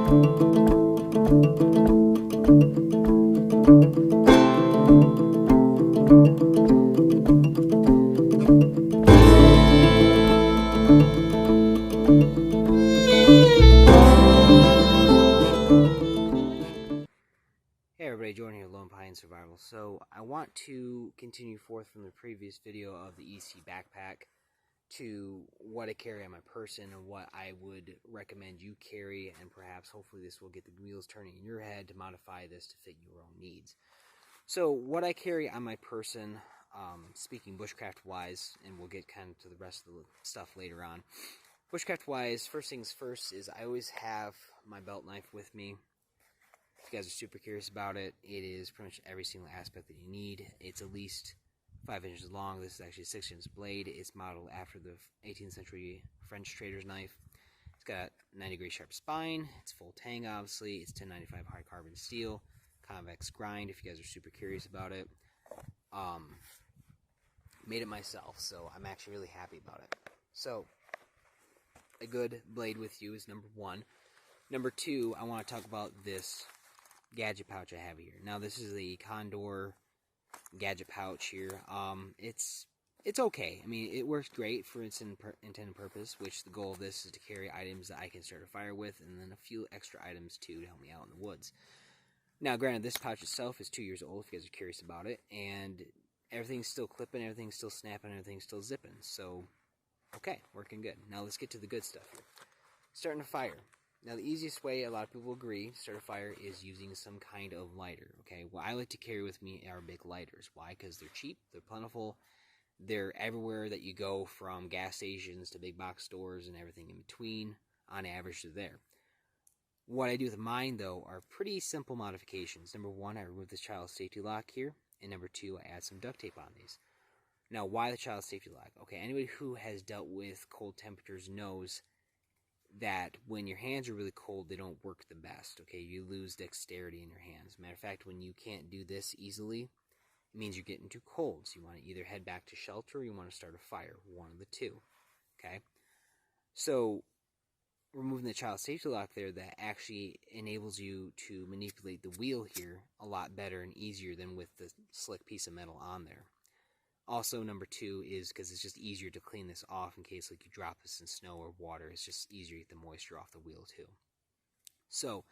Hey everybody, Jordan here, Lone Pine Survival. So I want to continue forth from the previous video of the EDC backpack to what I carry on my person and what I would recommend you carry, and perhaps hopefully this will get the wheels turning in your head to modify this to fit your own needs. So what I carry on my person, speaking bushcraft wise, and we'll get kind of to the rest of the stuff later on. Bushcraft wise, first things first is I always have my belt knife with me. If you guys are super curious about it, it is pretty much every single aspect that you need. It's at least 5 inches long. This is actually a 6-inch blade. It's modeled after the 18th century French trader's knife. It's got 90-degree sharp spine. It's full tang, obviously. It's 1095 hard carbon steel, convex grind. If you guys are super curious about it, made it myself, so I'm actually really happy about it. So a good blade with you is number one. Number two, I want to talk about this gadget pouch I have here. Now this is the Condor gadget pouch here. It's okay. I mean, it works great for its intended purpose, which the goal of this is to carry items that I can start a fire with, and then a few extra items too to help me out in the woods. Now granted, this pouch itself is 2 years old, if you guys are curious about it, and everything's still clipping, everything's still snapping, everything's still zipping, so okay, working good. Now let's get to the good stuff here. Starting a fire. Now, the easiest way, a lot of people agree, to start a fire is using some kind of lighter, okay? What I like to carry with me are big lighters. Why? Because they're cheap, they're plentiful, they're everywhere that you go, from gas stations to big box stores and everything in between. On average, they're there. What I do with mine, though, are pretty simple modifications. Number one, I remove the child safety lock here, and number two, I add some duct tape on these. Now, why the child safety lock? Okay, anybody who has dealt with cold temperatures knows that when your hands are really cold, they don't work the best, okay? You lose dexterity in your hands. Matter of fact, when you can't do this easily, it means you're getting too cold. So you want to either head back to shelter or you want to start a fire, one of the two, okay? So removing the child safety lock there, that actually enables you to manipulate the wheel here a lot better and easier than with the slick piece of metal on there. Also, number two is because it's just easier to clean this off in case like you drop this in snow or water. It's just easier to get the moisture off the wheel too. So,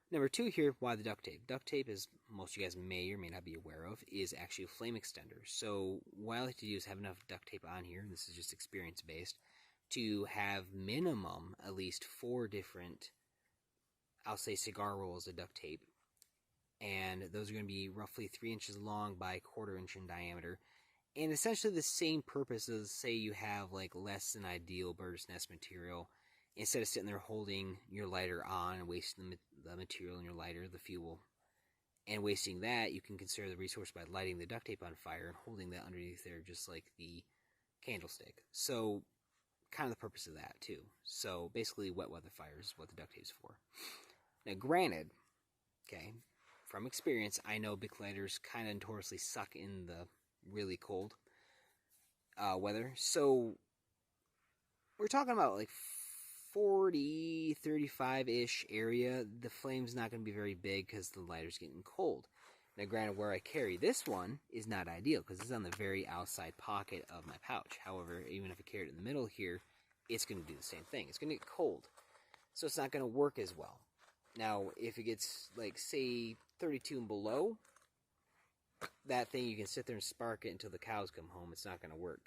number two here, why the duct tape? Duct tape, as most of you guys may or may not be aware of, is actually a flame extender. So what I like to do is have enough duct tape on here, and this is just experience based, to have minimum at least 4 different, I'll say, cigar rolls of duct tape. And those are going to be roughly 3 inches long by 1/4 inch in diameter. And essentially the same purpose as, say you have like less than ideal bird's nest material. Instead of sitting there holding your lighter on and wasting the material in your lighter, the fuel, and wasting that, you can consider the resource by lighting the duct tape on fire and holding that underneath there just like the candlestick. So kind of the purpose of that too. So basically wet weather fires is what the duct tape's for. Now granted, okay, from experience, I know big lighters kind of notoriously suck in the really cold weather, so we're talking about like 40, 35-ish area. The flame's not going to be very big because the lighter's getting cold. Now granted, where I carry this one is not ideal because it's on the very outside pocket of my pouch. However, even if I carry it in the middle here, it's going to do the same thing. It's going to get cold, so it's not going to work as well. Now if it gets like say 32 and below, that thing, you can sit there and spark it until the cows come home. It's not going to work.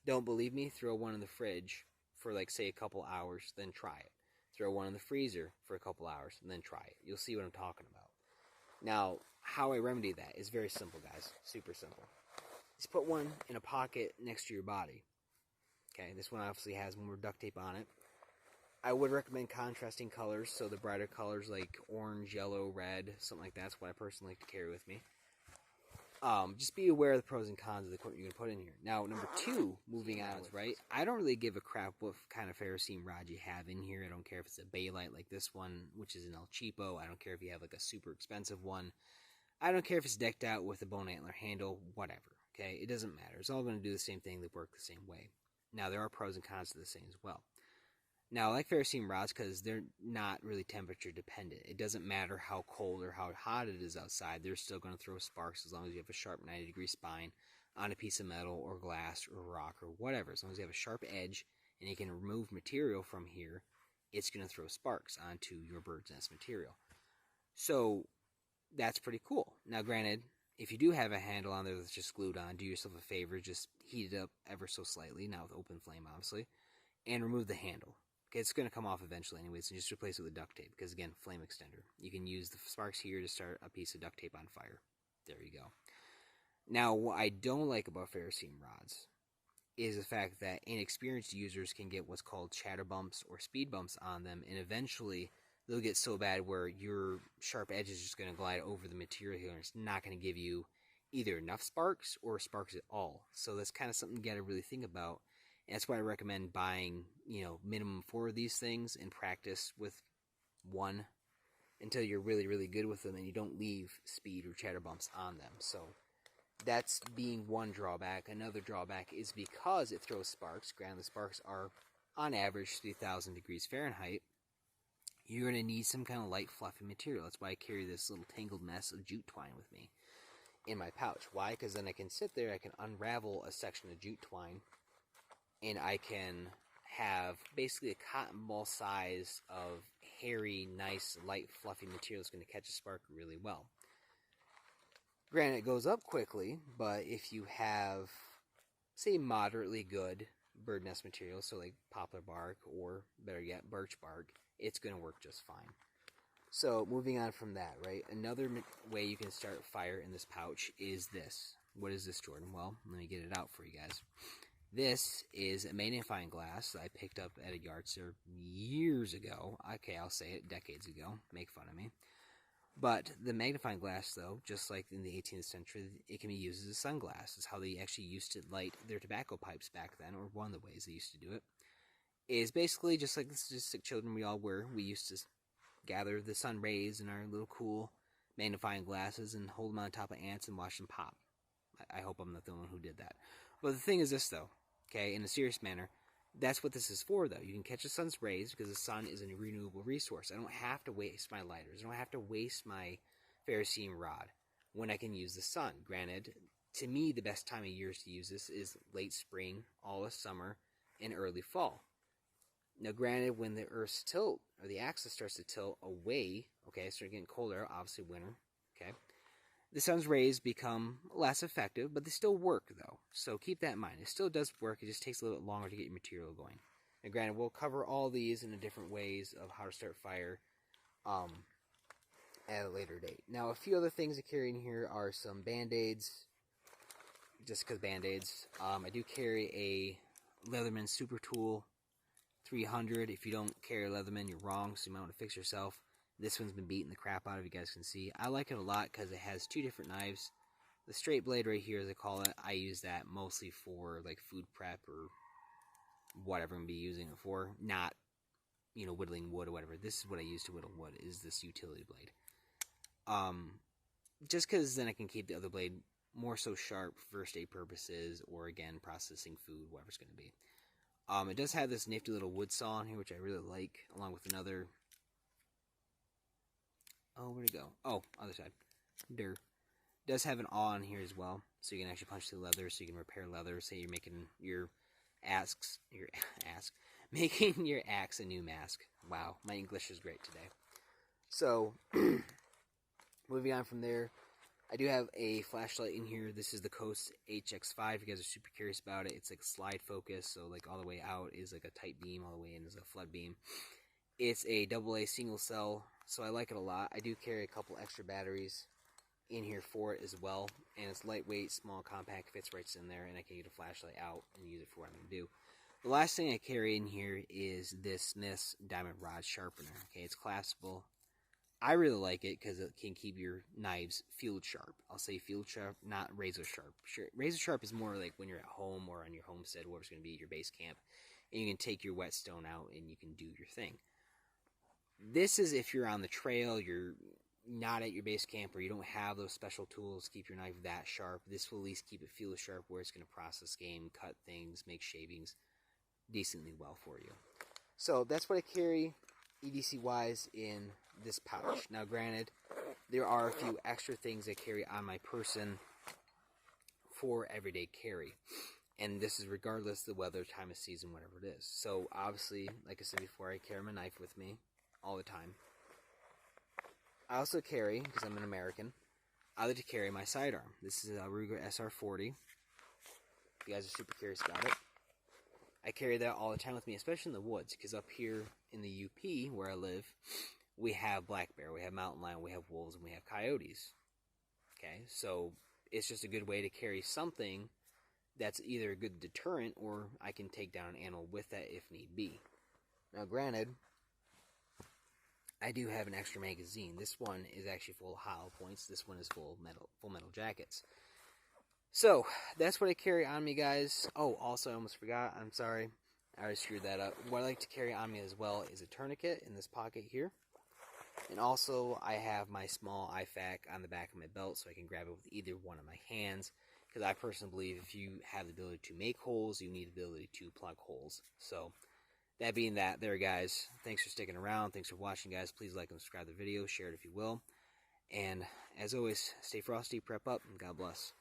Don't believe me? Throw one in the fridge for like say a couple hours, then try it. Throw one in the freezer for a couple hours, and then try it. You'll see what I'm talking about. Now, how I remedy that is very simple, guys. Super simple. Just put one in a pocket next to your body. Okay, this one obviously has more duct tape on it. I would recommend contrasting colors, so the brighter colors like orange, yellow, red, something like that's what I personally like to carry with me. Just be aware of the pros and cons of the equipment you're going to put in here. Now, number two, moving on, right? I don't really give a crap what kind of ferrocene rod you have in here. I don't care if it's a Baylite like this one, which is an El Cheapo. I don't care if you have like a super expensive one. I don't care if it's decked out with a bone antler handle, whatever, okay? It doesn't matter. It's all going to do the same thing. They work the same way. Now, there are pros and cons to this thing as well. Now, I like ferrocene rods because they're not really temperature dependent. It doesn't matter how cold or how hot it is outside. They're still going to throw sparks as long as you have a sharp 90-degree spine on a piece of metal or glass or rock or whatever. As long as you have a sharp edge and you can remove material from here, it's going to throw sparks onto your bird's nest material. So that's pretty cool. Now, granted, if you do have a handle on there that's just glued on, do yourself a favor, just heat it up ever so slightly, not with open flame, obviously, and remove the handle. Okay, it's going to come off eventually anyways, and just replace it with duct tape, because again, flame extender. You can use the sparks here to start a piece of duct tape on fire. There you go. Now, what I don't like about ferrocene rods is the fact that inexperienced users can get what's called chatter bumps or speed bumps on them, and eventually they'll get so bad where your sharp edge is just going to glide over the material here, and it's not going to give you either enough sparks or sparks at all. So that's kind of something you got to really think about. And that's why I recommend buying, minimum 4 of these things and practice with one until you're really, really good with them and you don't leave speed or chatter bumps on them. So that's being one drawback. Another drawback is because it throws sparks. Granted, the sparks are on average 3,000 degrees Fahrenheit. You're going to need some kind of light, fluffy material. That's why I carry this little tangled mess of jute twine with me in my pouch. Why? Because then I can sit there, I can unravel a section of jute twine, and I can have basically a cotton ball size of hairy, nice, light, fluffy material that's going to catch a spark really well. Granted, it goes up quickly, but if you have, say, moderately good bird nest material, so like poplar bark or, better yet, birch bark, it's going to work just fine. So, moving on from that, right? Another way you can start fire in this pouch is this. What is this, Jordan? Well, let me get it out for you guys. This is a magnifying glass that I picked up at a yard sale years ago. Okay, I'll say it, decades ago. Make fun of me. But the magnifying glass, though, just like in the 18th century, it can be used as a sunglass. It's how they actually used to light their tobacco pipes back then, or one of the ways they used to do it. Is basically just like the statistic children we all were. We used to gather the sun rays in our little cool magnifying glasses and hold them on top of ants and watch them pop. I hope I'm not the one who did that. But the thing is this, though, okay, in a serious manner, that's what this is for, though. You can catch the sun's rays because the sun is a renewable resource. I don't have to waste my lighters. I don't have to waste my ferrocene rod when I can use the sun. Granted, to me, the best time of year to use this is late spring, all of summer, and early fall. Now, granted, when the Earth's tilt, or the axis starts to tilt away, okay, start getting colder, obviously winter, okay, the sun's rays become less effective, but they still work, though. So keep that in mind. It still does work. It just takes a little bit longer to get your material going. And granted, we'll cover all these in the different ways of how to start fire at a later date. Now, a few other things to carry in here are some Band-Aids, just because Band-Aids. I do carry a Leatherman Super Tool 300. If you don't carry a Leatherman, you're wrong, so you might want to fix yourself. This one's been beating the crap out of, you guys can see. I like it a lot because it has 2 different knives. The straight blade right here, as I call it, I use that mostly for like food prep or whatever I'm going to be using it for. Not, whittling wood or whatever. This is what I use to whittle wood, is this utility blade. Just because then I can keep the other blade more so sharp for first aid purposes or, again, processing food, whatever it's going to be. It does have this nifty little wood saw on here, which I really like, along with another... Oh, where'd it go? Oh, other side. There. It does have an awl on here as well, so you can actually punch through leather, so you can repair leather. Say you're making making your axe a new mask. Wow, my English is great today. So, moving on from there, I do have a flashlight in here. This is the Coast HX5. If you guys are super curious about it, it's like slide focus, so like all the way out is like a tight beam, all the way in is a flood beam. It's a AA single cell, so I like it a lot. I do carry a couple extra batteries in here for it as well, and it's lightweight, small, compact, fits right in there, and I can get a flashlight out and use it for what I'm going to do. The last thing I carry in here is this Smith's Diamond Rod Sharpener. Okay, it's collapsible. I really like it because it can keep your knives field sharp. I'll say field sharp, not razor sharp. Sure, razor sharp is more like when you're at home or on your homestead, whatever's going to be at your base camp, and you can take your whetstone out and you can do your thing. This is if you're on the trail, you're not at your base camp, or you don't have those special tools to keep your knife that sharp. This will at least keep it field sharp where it's going to process game, cut things, make shavings decently well for you. So that's what I carry EDC wise in this pouch. Now granted, there are a few extra things I carry on my person for everyday carry. And this is regardless of the weather, time of season, whatever it is. So obviously, like I said before, I carry my knife with me all the time. I also carry, because I'm an American, I like to carry my sidearm. This is a Ruger SR40. If you guys are super curious about it. I carry that all the time with me, especially in the woods, because up here in the UP, where I live, we have black bear, we have mountain lion, we have wolves, and we have coyotes. Okay, so it's just a good way to carry something that's either a good deterrent or I can take down an animal with that if need be. Now granted, I do have an extra magazine. This one is actually full of hollow points. This one is full metal jackets. So that's what I carry on me, guys. Oh, also I almost forgot. I'm sorry. I already screwed that up. What I like to carry on me as well is a tourniquet in this pocket here. And also I have my small IFAK on the back of my belt so I can grab it with either one of my hands. Because I personally believe if you have the ability to make holes, you need the ability to plug holes. So, that being that, there guys, thanks for sticking around, thanks for watching guys, please like and subscribe to the video, share it if you will, and as always, stay frosty, prep up, and God bless.